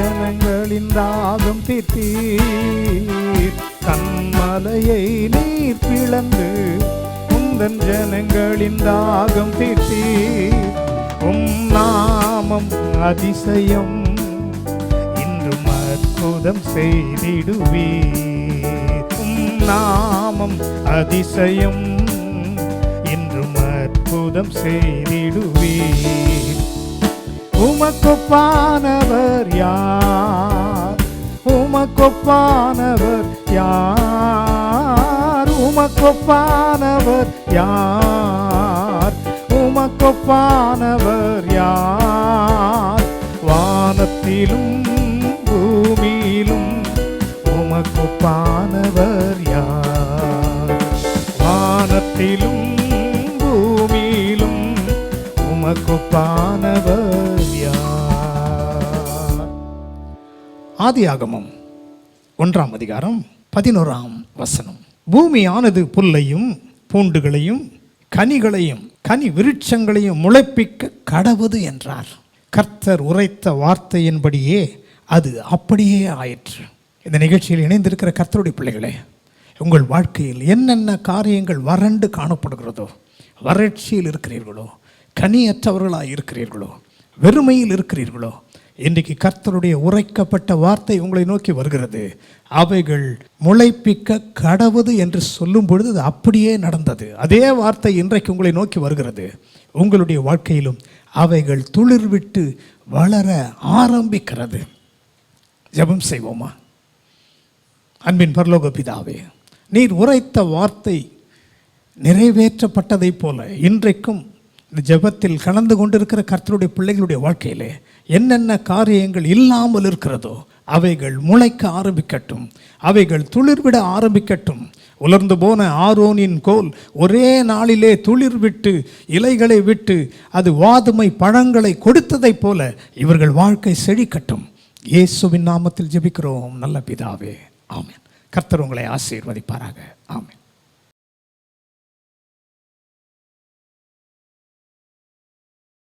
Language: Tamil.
ஜனங்களின் தாகம் தீர்த்தீர். கன்மலையை நீர் பிளந்து உந்தன் ஜனங்களின் தாகம் தீர்த்தீர். நாமம் அதிசயம் இன்றும் அற்புதம் செய்திடுவீர். நாமம் அதிசயம் இன்றும் அற்புதம் செய்திடுவீர். உமக்கொப்பானவர் யார்? உமக்கொப்பானவர் யார்? உமக்கொப்பானவர் யார்? உமக்கொப்பானவர் யார்? வானத்திலும் பூமியிலும் உமக்கொப்பானவர் யார்? வானத்திலும் பூமியிலும் உமக்கொப்பானவர் யார்? ஆதியாகமம் 1ஆம் அதிகாரம் 11ஆம் வசனம். பூமியானது புல்லையும் பூண்டுகளையும் கனிகளையும் கனி விருட்சங்களையும் முளைப்பிக்க கடவுது என்றார். கர்த்தர் உரைத்த வார்த்தையின்படியே அது அப்படியே ஆயிற்று. இந்த நிகழ்ச்சியில் இணைந்திருக்கிற கர்த்தருடைய பிள்ளைகளே, உங்கள் வாழ்க்கையில் என்னென்ன காரியங்கள் வறண்டு காணப்படுகிறதோ, வறட்சியில் இருக்கிறீர்களோ, கனியற்றவர்களாக இருக்கிறீர்களோ, வெறுமையில் இருக்கிறீர்களோ, இன்றைக்கு கர்த்தருடைய உரைக்கப்பட்ட வார்த்தை உங்களை நோக்கி வருகிறது. அவைகள் முளைப்பிக்க கடவுது என்று சொல்லும் பொழுது அது அப்படியே நடந்தது. அதே வார்த்தை இன்றைக்கு உங்களை நோக்கி வருகிறது. உங்களுடைய வாழ்க்கையிலும் அவைகள் துளிர்விட்டு வளர ஆரம்பிக்கிறது. ஜெபம் செய்வோமா? அன்பின் பரலோக பிதாவே, நீர் உரைத்த வார்த்தை நிறைவேற்றப்பட்டதை போல இன்றைக்கும் இந்த ஜெபத்தில் கலந்து கொண்டிருக்கிற கர்த்தருடைய பிள்ளைகளுடைய வாழ்க்கையிலே என்னென்ன காரியங்கள் இல்லாமல் இருக்கிறதோ அவைகள் முளைக்க ஆரம்பிக்கட்டும், அவைகள் துளிர்விட ஆரம்பிக்கட்டும். உலர்ந்து போன ஆரோனின் கோல் ஒரே நாளிலே துளிர் விட்டு இலைகளை விட்டு அது வாதுமை பழங்களை கொடுத்ததை போல இவர்கள் வாழ்க்கை செழிக்கட்டும். இயேசுவின் நாமத்தில் ஜெபிக்கிறோம் நல்ல பிதாவே, ஆமென். கர்த்தர் உங்களை ஆசீர்வதிப்பாராக. ஆமென்.